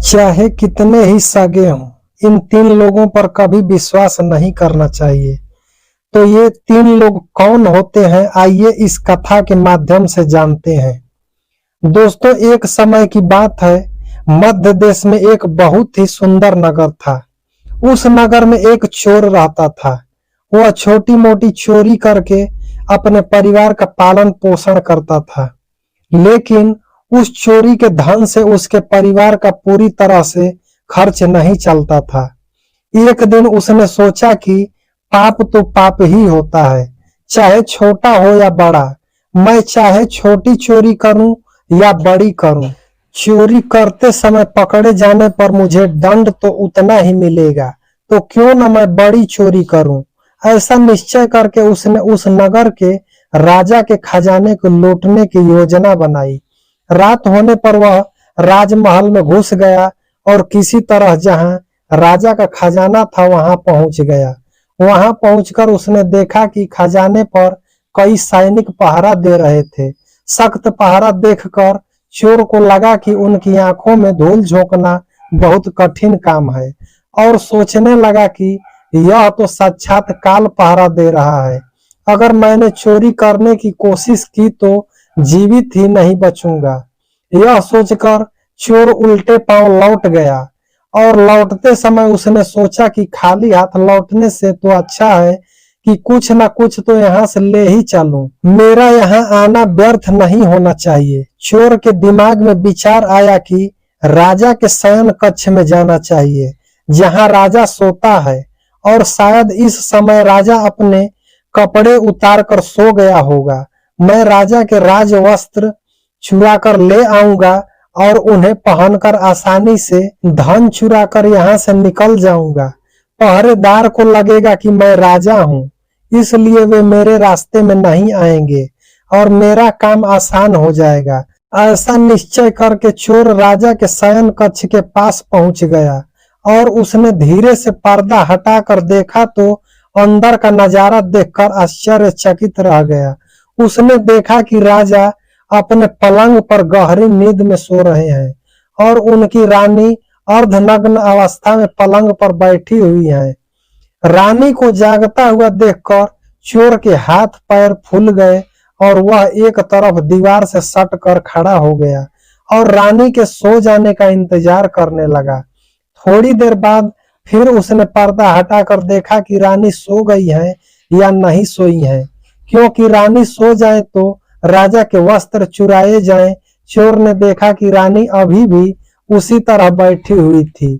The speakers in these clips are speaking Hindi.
चाहे कितने ही सगे हों, इन तीन लोगों पर कभी विश्वास नहीं करना चाहिए। तो ये तीन लोग कौन होते हैं, आइए इस कथा के माध्यम से जानते हैं। दोस्तों, एक समय की बात है, मध्य देश में एक बहुत ही सुंदर नगर था। उस नगर में एक चोर रहता था। वह छोटी मोटी चोरी करके अपने परिवार का पालन पोषण करता था, लेकिन उस चोरी के धन से उसके परिवार का पूरी तरह से खर्च नहीं चलता था। एक दिन उसने सोचा कि पाप तो पाप ही होता है, चाहे छोटा हो या बड़ा। मैं चाहे छोटी चोरी करूं या बड़ी करूं, चोरी करते समय पकड़े जाने पर मुझे दंड तो उतना ही मिलेगा, तो क्यों न मैं बड़ी चोरी करूं। ऐसा निश्चय करके उसने उस नगर के राजा के खजाने को लूटने की योजना बनाई। रात होने पर वह राजमहल में घुस गया और किसी तरह जहां राजा का खजाना था वहां पहुंच गया। वहां पहुंचकर उसने देखा कि खजाने पर कई सैनिक पहरा दे रहे थे। सख्त पहरा देखकर चोर को लगा कि उनकी आंखों में धूल झोंकना बहुत कठिन काम है, और सोचने लगा कि यह तो साक्षात काल पहरा दे रहा है। अगर मैंने चोरी करने की कोशिश की तो जीवित ही नहीं बचूंगा। यह सोचकर चोर उल्टे पांव लौट गया, और लौटते समय उसने सोचा कि खाली हाथ लौटने से तो अच्छा है कि कुछ न कुछ तो यहाँ से ले ही चलूं। मेरा यहाँ आना व्यर्थ नहीं होना चाहिए। चोर के दिमाग में विचार आया कि राजा के शयन कक्ष में जाना चाहिए, जहाँ राजा सोता है, और शायद इस समय राजा अपने कपड़े उतार कर सो गया होगा। मैं राजा के राज वस्त्र चुरा कर ले आऊंगा और उन्हें पहनकर आसानी से धन चुरा कर यहाँ से निकल जाऊंगा। पहरेदार को लगेगा कि मैं राजा हूँ, इसलिए वे मेरे रास्ते में नहीं आएंगे और मेरा काम आसान हो जाएगा। ऐसा निश्चय करके चोर राजा के शयन कक्ष के पास पहुंच गया, और उसने धीरे से पर्दा हटाकर देखा तो अंदर का नजारा देखकर आश्चर्यचकित रह गया। उसने देखा कि राजा अपने पलंग पर गहरी नींद में सो रहे हैं, और उनकी रानी अर्धनग्न अवस्था में पलंग पर बैठी हुई है। रानी को जागता हुआ देखकर चोर के हाथ पैर फूल गए, और वह एक तरफ दीवार से सट कर खड़ा हो गया और रानी के सो जाने का इंतजार करने लगा। थोड़ी देर बाद फिर उसने पर्दा हटाकर देखा कि रानी सो गई है या नहीं सोई है, क्योंकि रानी सो जाए तो राजा के वस्त्र चुराए जाएं। चोर ने देखा कि रानी अभी भी उसी तरह बैठी हुई थी।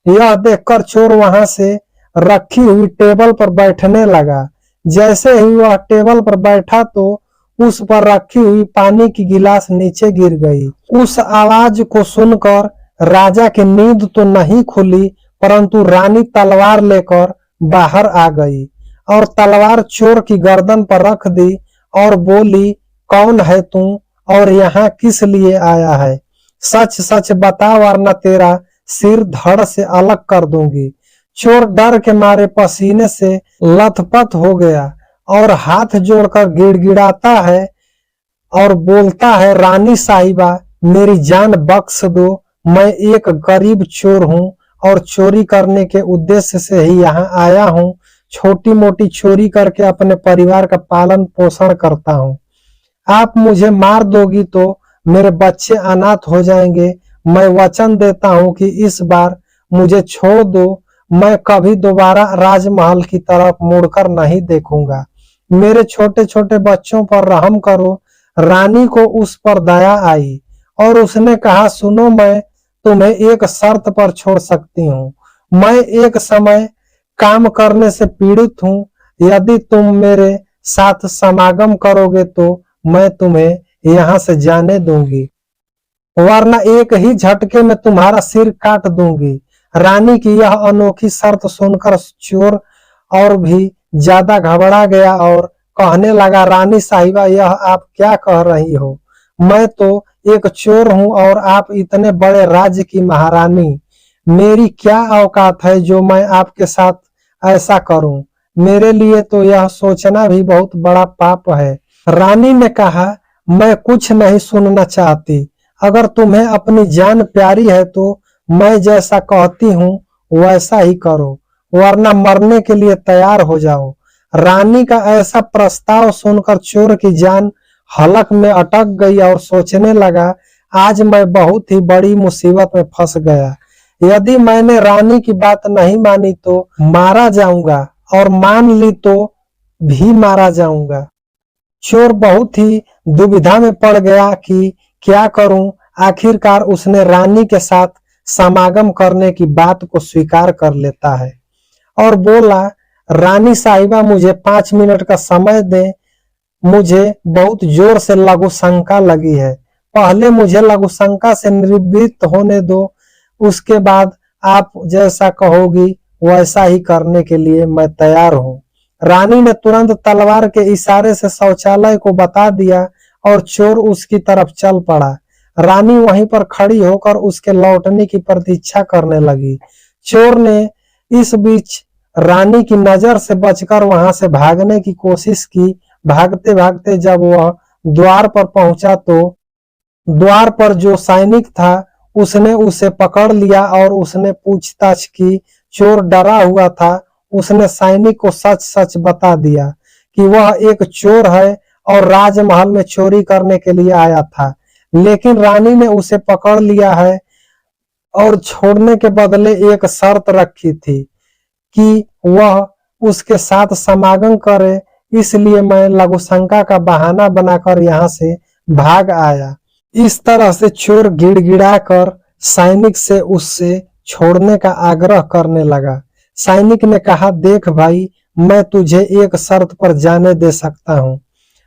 यह देखकर चोर वहां से रखी हुई टेबल पर बैठने लगा। जैसे ही वह टेबल पर बैठा तो उस पर रखी हुई पानी की गिलास नीचे गिर गई। उस आवाज को सुनकर राजा की नींद तो नहीं खुली, परंतु रानी तलवार लेकर बाहर आ गई और तलवार चोर की गर्दन पर रख दी और बोली, कौन है तू और यहाँ किस लिए आया है? सच सच बता, वरना तेरा सिर धड़ से अलग कर दूंगी। चोर डर के मारे पसीने से लथपथ हो गया और हाथ जोड़कर गिड़गिड़ाता है और बोलता है, रानी साहिबा, मेरी जान बख्श दो। मैं एक गरीब चोर हूँ और चोरी करने के उद्देश्य से ही यहाँ आया हूँ। छोटी मोटी चोरी करके अपने परिवार का पालन पोषण करता हूँ। आप मुझे मार दोगी तो मेरे बच्चे अनाथ हो जाएंगे। मैं वचन देता हूँ कि इस बार मुझे छोड़ दो। मैं कभी दोबारा राजमहल की तरफ मुड़कर नहीं देखूंगा। मेरे छोटे छोटे बच्चों पर रहम करो। रानी को उस पर दया आई और उसने कहा, सुनो, मैं तुम्हें एक शर्त पर छोड़ सकती हूँ। मैं एक समय काम करने से पीड़ित हूँ। यदि तुम मेरे साथ समागम करोगे तो मैं तुम्हें यहाँ से जाने दूंगी, वरना एक ही झटके में तुम्हारा सिर काट दूंगी। रानी की यह अनोखी शर्त सुनकर चोर और भी ज्यादा घबरा गया और कहने लगा, रानी साहिबा, यह आप क्या कह रही हो? मैं तो एक चोर हूँ और आप इतने बड़े राज्य की महारानी। मेरी क्या औकात है जो मैं आपके साथ ऐसा करूं? मेरे लिए तो यह सोचना भी बहुत बड़ा पाप है। रानी ने कहा, मैं कुछ नहीं सुनना चाहती। अगर तुम्हें अपनी जान प्यारी है तो मैं जैसा कहती हूँ वैसा ही करो, वरना मरने के लिए तैयार हो जाओ। रानी का ऐसा प्रस्ताव सुनकर चोर की जान हलक में अटक गई और सोचने लगा, आज मैं बहुत ही बड़ी मुसीबत में फंस गया। यदि मैंने रानी की बात नहीं मानी तो मारा जाऊंगा, और मान ली तो भी मारा जाऊंगा। चोर बहुत ही दुविधा में पड़ गया कि क्या करूं। आखिरकार उसने रानी के साथ समागम करने की बात को स्वीकार कर लेता है और बोला, रानी साहिबा मुझे 5 मिनट का समय दें, मुझे बहुत जोर से लघु शंका लगी है। पहले मुझे लघु शंका से निवृत्त होने दो, उसके बाद आप जैसा कहोगी वैसा ही करने के लिए मैं तैयार हूँ। रानी ने तुरंत तलवार के इशारे से शौचालय को बता दिया और चोर उसकी तरफ चल पड़ा। रानी वहीं पर खड़ी होकर उसके लौटने की प्रतीक्षा करने लगी। चोर ने इस बीच रानी की नजर से बचकर वहां से भागने की कोशिश की। भागते भागते जब वह द्वार पर पहुंचा तो द्वार पर जो सैनिक था उसने उसे पकड़ लिया और उसने पूछताछ की। चोर डरा हुआ था। उसने सैनिक को सच सच बता दिया कि वह एक चोर है और राजमहल में चोरी करने के लिए आया था, लेकिन रानी ने उसे पकड़ लिया है और छोड़ने के बदले एक शर्त रखी थी कि वह उसके साथ समागम करे। इसलिए मैं लघुशंका का बहाना बनाकर यहाँ से भाग आया। इस तरह से चोर गिड़गिड़ाकर सैनिक से उससे छोड़ने का आग्रह करने लगा। सैनिक ने कहा, देख भाई, मैं तुझे एक शर्त पर जाने दे सकता हूँ,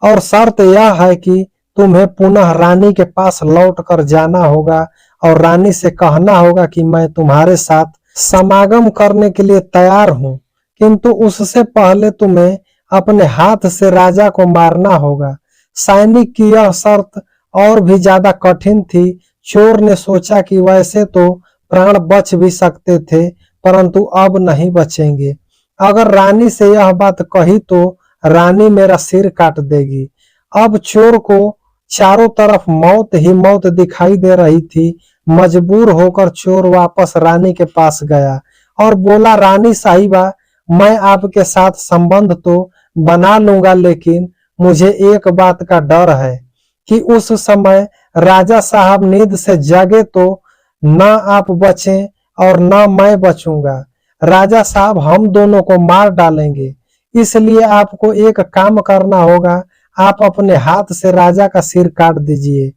और शर्त यह है कि तुम्हें पुनः रानी के पास लौट कर जाना होगा और रानी से कहना होगा कि मैं तुम्हारे साथ समागम करने के लिए तैयार हूँ, किंतु उससे पहले तुम्हें अपने हाथ से राजा को मारना होगा। सैनिक की यह शर्त और भी ज्यादा कठिन थी। चोर ने सोचा कि वैसे तो प्राण बच भी सकते थे, परंतु अब नहीं बचेंगे। अगर रानी से यह बात कही तो रानी मेरा सिर काट देगी। अब चोर को चारों तरफ मौत ही मौत दिखाई दे रही थी। मजबूर होकर चोर वापस रानी के पास गया और बोला, रानी साहिबा, मैं आपके साथ संबंध तो बना लूंगा, लेकिन मुझे एक बात का डर है कि उस समय राजा साहब नींद से जागे तो न आप बचें और न मैं बचूंगा। राजा साहब हम दोनों को मार डालेंगे। इसलिए आपको एक काम करना होगा, आप अपने हाथ से राजा का सिर काट दीजिए,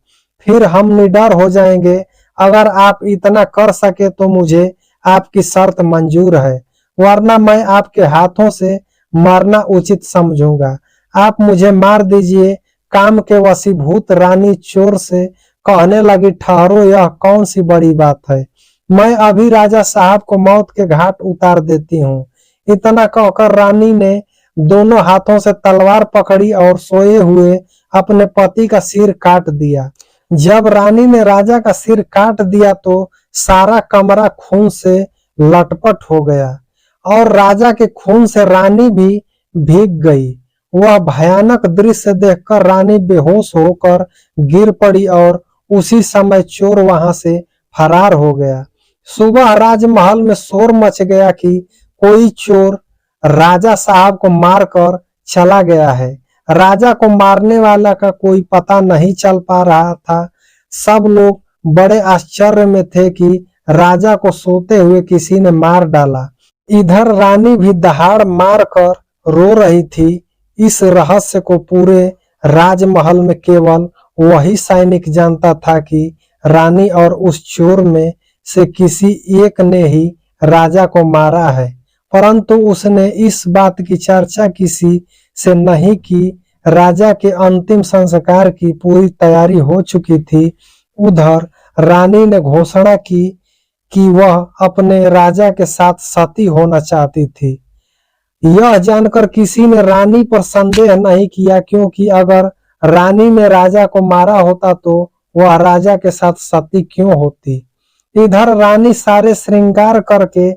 फिर हम निडर हो जाएंगे। अगर आप इतना कर सके तो मुझे आपकी शर्त मंजूर है, वरना मैं आपके हाथों से मरना उचित समझूंगा। आप मुझे मार दीजिए। काम के वशीभूत रानी चोर से कहने लगी, ठहरो, यह कौन सी बड़ी बात है, मैं अभी राजा साहब को मौत के घाट उतार देती हूँ। इतना कहकर रानी ने दोनों हाथों से तलवार पकड़ी और सोए हुए अपने पति का सिर काट दिया। जब रानी ने राजा का सिर काट दिया तो सारा कमरा खून से लटपट हो गया और राजा के खून से रानी भी भीग गई। वह भयानक दृश्य देखकर रानी बेहोश होकर गिर पड़ी और उसी समय चोर वहां से फरार हो गया। सुबह राजमहल में शोर मच गया कि कोई चोर राजा साहब को मारकर चला गया है। राजा को मारने वाला का कोई पता नहीं चल पा रहा था। सब लोग बड़े आश्चर्य में थे कि राजा को सोते हुए किसी ने मार डाला। इधर रानी भी दहाड़ मारकर रो रही थी। इस रहस्य को पूरे राजमहल में केवल वही सैनिक जानता था कि रानी और उस चोर में से किसी एक ने ही राजा को मारा है, परंतु उसने इस बात की चर्चा किसी से नहीं की। राजा के अंतिम संस्कार की पूरी तैयारी हो चुकी थी। उधर रानी ने घोषणा की कि वह अपने राजा के साथ सती होना चाहती थी। यह जानकर किसी ने रानी पर संदेह नहीं किया, क्योंकि अगर रानी ने राजा को मारा होता तो वह राजा के साथ सती क्यों होती। इधर रानी सारे श्रृंगार करके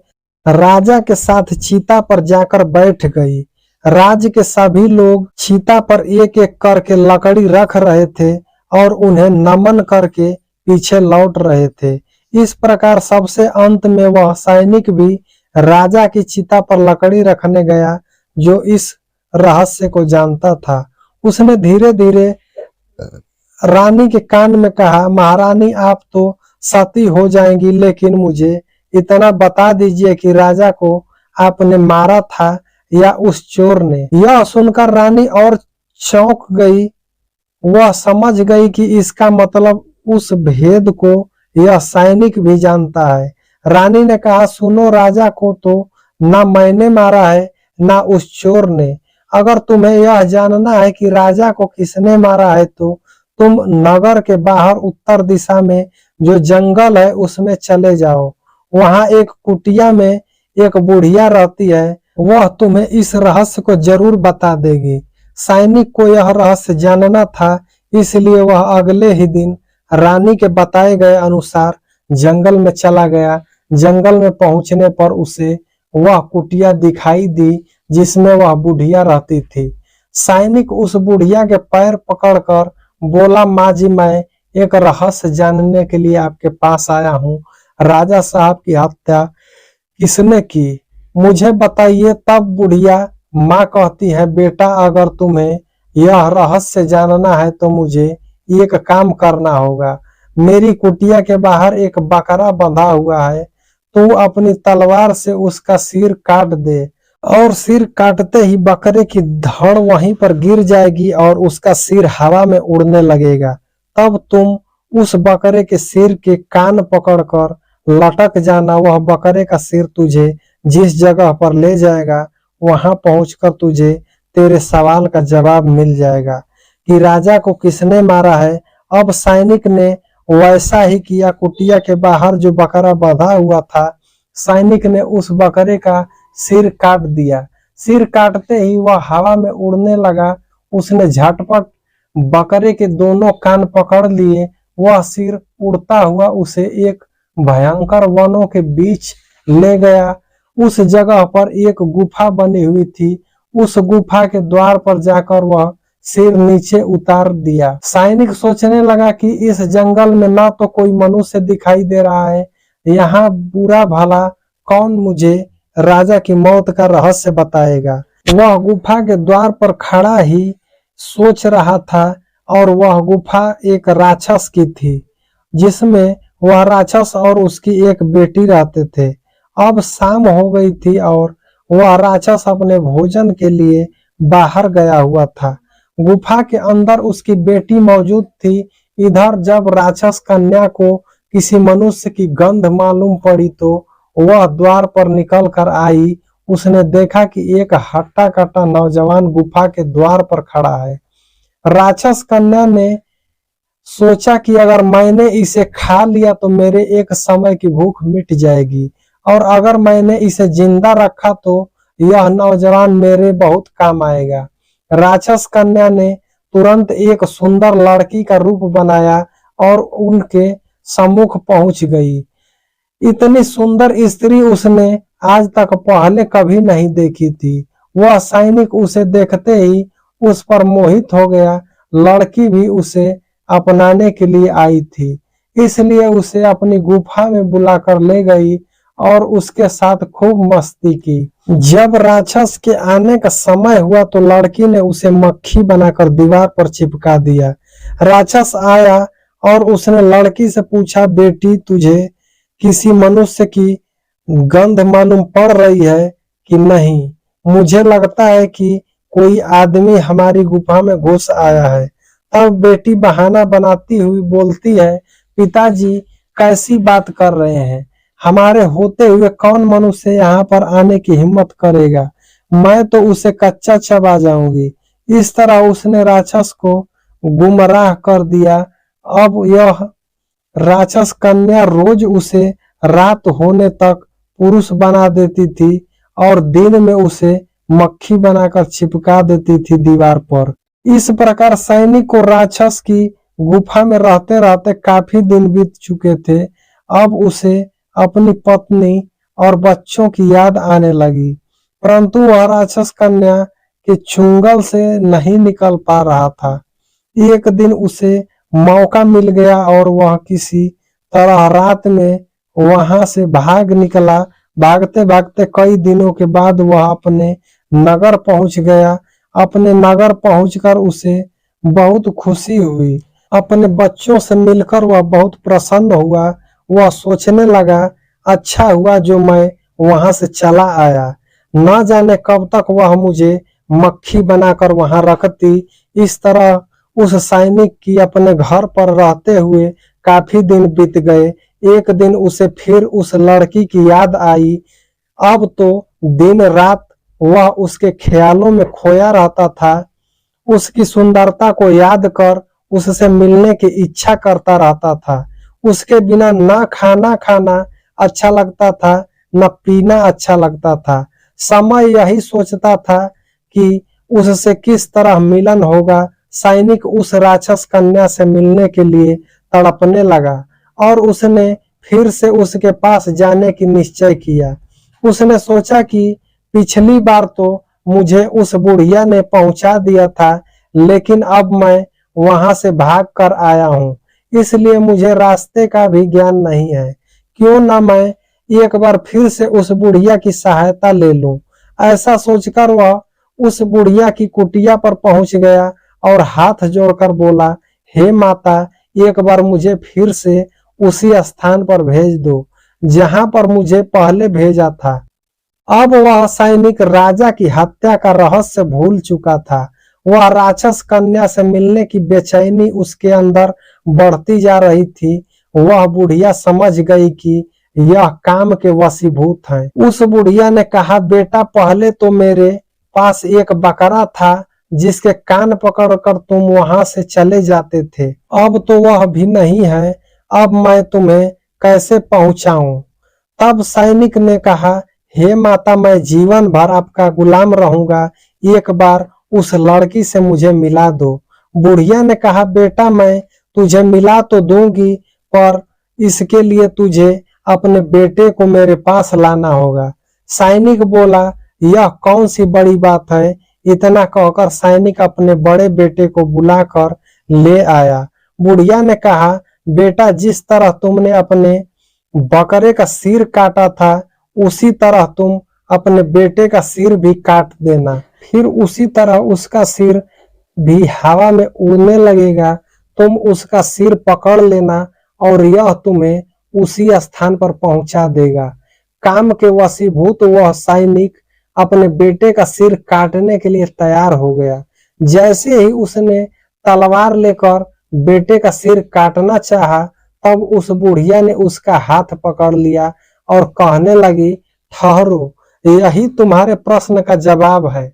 राजा के साथ चीता पर जाकर बैठ गई। राज्य के सभी लोग चीता पर एक एक करके लकड़ी रख रहे थे और उन्हें नमन करके पीछे लौट रहे थे। इस प्रकार सबसे अंत में वह सैनिक भी राजा की चिता पर लकड़ी रखने गया, जो इस रहस्य को जानता था। उसने धीरे धीरे रानी के कान में कहा, महारानी आप तो सती हो जाएंगी, लेकिन मुझे इतना बता दीजिए कि राजा को आपने मारा था या उस चोर ने। यह सुनकर रानी और चौंक गई। वह समझ गई कि इसका मतलब उस भेद को यह सैनिक भी जानता है। रानी ने कहा, सुनो, राजा को तो ना मैंने मारा है ना उस चोर ने। अगर तुम्हें यह जानना है कि राजा को किसने मारा है तो तुम नगर के बाहर उत्तर दिशा में जो जंगल है उसमें चले जाओ। वहां एक कुटिया में एक बुढ़िया रहती है, वह तुम्हें इस रहस्य को जरूर बता देगी। सैनिक को यह रहस्य जानना था, इसलिए वह अगले ही दिन रानी के बताए गए अनुसार जंगल में चला गया। जंगल में पहुंचने पर उसे वह कुटिया दिखाई दी जिसमें वह बुढ़िया रहती थी। सैनिक उस बुढ़िया के पैर पकड़कर बोला, माँ जी, मैं एक रहस्य जानने के लिए आपके पास आया हूँ। राजा साहब की हत्या किसने की, मुझे बताइए। तब बुढ़िया माँ कहती है, बेटा, अगर तुम्हें यह रहस्य जानना है तो मुझे एक काम करना होगा। मेरी कुटिया के बाहर एक बकरा बंधा हुआ है, तू अपनी तलवार से उसका सिर काट दे और सिर काटते ही बकरे की धड़ वहीं पर गिर जाएगी और उसका सिर हवा में उड़ने लगेगा। तब तुम उस बकरे के सिर के कान पकड़कर लटक जाना। वह बकरे का सिर तुझे जिस जगह पर ले जाएगा वहां पहुंचकर तुझे तेरे सवाल का जवाब मिल जाएगा कि राजा को किसने मारा है। अब सैनिक ने वैसा ही किया। कुटिया के बाहर जो बकरा बंधा हुआ था, सैनिक ने उस बकरे का सिर काट दिया। सिर काटते ही वह हवा में उड़ने लगा। उसने झटपट बकरे के दोनों कान पकड़ लिए। वह सिर उड़ता हुआ उसे एक भयंकर वनों के बीच ले गया। उस जगह पर एक गुफा बनी हुई थी। उस गुफा के द्वार पर जाकर वह सिर नीचे उतार दिया। सैनिक सोचने लगा कि इस जंगल में ना तो कोई मनुष्य दिखाई दे रहा है, यहाँ बुरा भला कौन मुझे राजा की मौत का रहस्य बताएगा। वह गुफा के द्वार पर खड़ा ही सोच रहा था और वह गुफा एक राक्षस की थी, जिसमें वह राक्षस और उसकी एक बेटी रहते थे। अब शाम हो गई थी और वह राक्षस अपने भोजन के लिए बाहर गया हुआ था। गुफा के अंदर उसकी बेटी मौजूद थी। इधर जब राक्षस कन्या को किसी मनुष्य की गंध मालूम पड़ी तो वह द्वार पर निकल कर आई। उसने देखा कि एक हट्टा कट्टा नौजवान गुफा के द्वार पर खड़ा है। राक्षस कन्या ने सोचा कि अगर मैंने इसे खा लिया तो मेरे एक समय की भूख मिट जाएगी, और अगर मैंने इसे जिंदा रखा तो यह नौजवान मेरे बहुत काम आएगा। राक्षस कन्या ने तुरंत एक सुंदर लड़की का रूप बनाया और उनके सम्मुख पहुंच गई। इतनी सुंदर स्त्री उसने आज तक पहले कभी नहीं देखी थी। वह सैनिक उसे देखते ही उस पर मोहित हो गया। लड़की भी उसे अपनाने के लिए आई थी, इसलिए उसे अपनी गुफा में बुलाकर ले गई और उसके साथ खूब मस्ती की। जब राक्षस के आने का समय हुआ तो लड़की ने उसे मक्खी बनाकर दीवार पर चिपका दिया। राक्षस आया और उसने लड़की से पूछा, बेटी, तुझे किसी मनुष्य की गंध मालूम पड़ रही है कि नहीं? मुझे लगता है कि कोई आदमी हमारी गुफा में घुस आया है। तब बेटी बहाना बनाती हुई बोलती है, पिताजी कैसी बात कर रहे हैं? हमारे होते हुए कौन मनुष्य यहाँ पर आने की हिम्मत करेगा? मैं तो उसे कच्चा चबा जाऊंगी। इस तरह उसने राक्षस को गुमराह कर दिया। अब यह राक्षस कन्या रोज उसे रात होने तक पुरुष बना देती थी और दिन में उसे मक्खी बनाकर चिपका देती थी दीवार पर। इस प्रकार सैनिक को राक्षस की गुफा में रहते रहते काफी दिन बीत चुके थे। अब उसे अपनी पत्नी और बच्चों की याद आने लगी, परंतु वह राक्षस कन्या के चुंगल से नहीं निकल पा रहा था। एक दिन उसे मौका मिल गया और वह किसी तरह रात में वहां से भाग निकला। भागते भागते कई दिनों के बाद वह अपने नगर पहुंच गया। अपने नगर पहुंचकर उसे बहुत खुशी हुई। अपने बच्चों से मिलकर वह बहुत प्रसन्न हुआ। वह सोचने लगा, अच्छा हुआ जो मैं वहां से चला आया, न जाने कब तक वह मुझे मक्खी बनाकर वहां रखती। इस तरह उस सैनिक की अपने घर पर रहते हुए काफी दिन बीत गए। एक दिन उसे फिर उस लड़की की याद आई। अब तो दिन रात वह उसके ख्यालों में खोया रहता था। उसकी सुंदरता को याद कर उससे मिलने की इच्छा करता रहता था। उसके बिना ना खाना खाना अच्छा लगता था, न पीना अच्छा लगता था। समय यही सोचता था कि उससे किस तरह मिलन होगा। सैनिक उस राक्षस कन्या से मिलने के लिए तड़पने लगा और उसने फिर से उसके पास जाने की निश्चय किया। उसने सोचा कि पिछली बार तो मुझे उस बुढ़िया ने पहुंचा दिया था, लेकिन अब मैं वहां से भाग कर आया हूँ, इसलिए मुझे रास्ते का भी ज्ञान नहीं है। क्यों न मैं एक बार फिर से उस बुढ़िया की सहायता ले लूं। ऐसा सोचकर वह उस बुढ़िया की कुटिया पर पहुंच गया और हाथ जोड़कर बोला, हे माता, एक बार मुझे फिर से उसी स्थान पर भेज दो जहां पर मुझे पहले भेजा था। अब वह सैनिक राजा की हत्या का रहस्य भूल चुका था। वह राक्षस कन्या से मिलने की बेचैनी उसके अंदर बढ़ती जा रही थी। वह बुढ़िया समझ गई कि यह काम के वशीभूत हैं। उस बुढ़िया ने कहा, बेटा, पहले तो मेरे पास एक बकरा था जिसके कान पकड़कर तुम वहां से चले जाते थे। अब तो वह भी नहीं है। अब मैं तुम्हें कैसे पहुंचाऊं? तब सैनिक ने कहा, हे माता, मैं जीवन भर आपका गुलाम रहूंगा। एक बार उस लड़की से मुझे मिला दो। बुढ़िया ने कहा, बेटा, मैं तुझे मिला तो दूंगी, पर इसके लिए तुझे अपने बेटे को मेरे पास लाना होगा। सैनिक बोला, यह कौन सी बड़ी बात है? इतना कहकर सैनिक अपने बड़े बेटे को बुलाकर ले आया। बुढ़िया ने कहा, बेटा, जिस तरह तुमने अपने बकरे का सिर काटा था, उसी तरह तुम अपने बेटे का सिर भी काट देना। फिर उसी तरह उसका सिर भी हवा में उड़ने लगेगा। तुम उसका सिर पकड़ लेना और यह तुम्हें उसी स्थान पर पहुंचा देगा। काम के वशीभूत वह सैनिक अपने बेटे का सिर काटने के लिए तैयार हो गया। जैसे ही उसने तलवार लेकर बेटे का सिर काटना चाहा, तब उस बुढ़िया ने उसका हाथ पकड़ लिया और कहने लगी, ठहरो, यही तुम्हारे प्रश्न का जवाब है।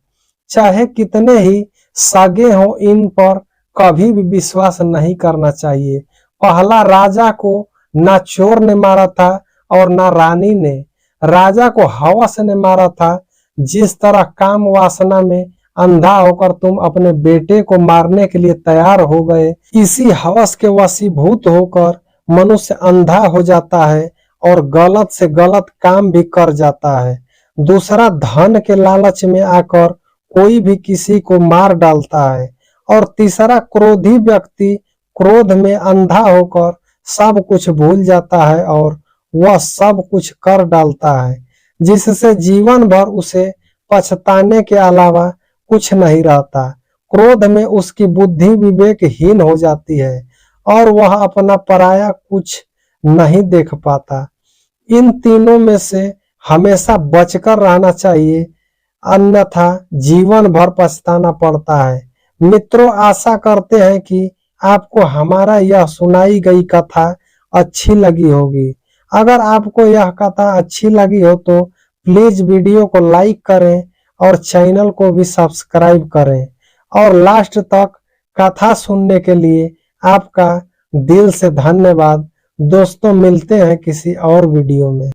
चाहे कितने ही सगे हो, इन पर कभी भी विश्वास नहीं करना चाहिए। पहला राजा को ना चोर ने मारा था और ना रानी ने। राजा को हवस ने मारा था। जिस तरह काम वासना में अंधा होकर तुम अपने बेटे को मारने के लिए तैयार हो गए, इसी हवस के वशीभूत होकर मनुष्य अंधा हो जाता है और गलत से गलत काम भी कर जाता है। दूसरा, धन के लालच में आकर कोई भी किसी को मार डालता है। और तीसरा, क्रोधी व्यक्ति क्रोध में अंधा होकर सब कुछ भूल जाता है और वह सब कुछ कर डालता है, जिससे जीवन भर उसे पछताने के अलावा कुछ नहीं रहता। क्रोध में उसकी बुद्धि विवेकहीन हो जाती है और वह अपना पराया कुछ नहीं देख पाता। इन तीनों में से हमेशा बचकर रहना चाहिए, अन्यथा जीवन भर पछताना पड़ता है। मित्रों, आशा करते हैं कि आपको हमारा यह सुनाई गई कथा अच्छी लगी होगी। अगर आपको यह कथा अच्छी लगी हो तो प्लीज वीडियो को लाइक करें और चैनल को भी सब्सक्राइब करें। और लास्ट तक कथा सुनने के लिए आपका दिल से धन्यवाद। दोस्तों, मिलते हैं किसी और वीडियो में।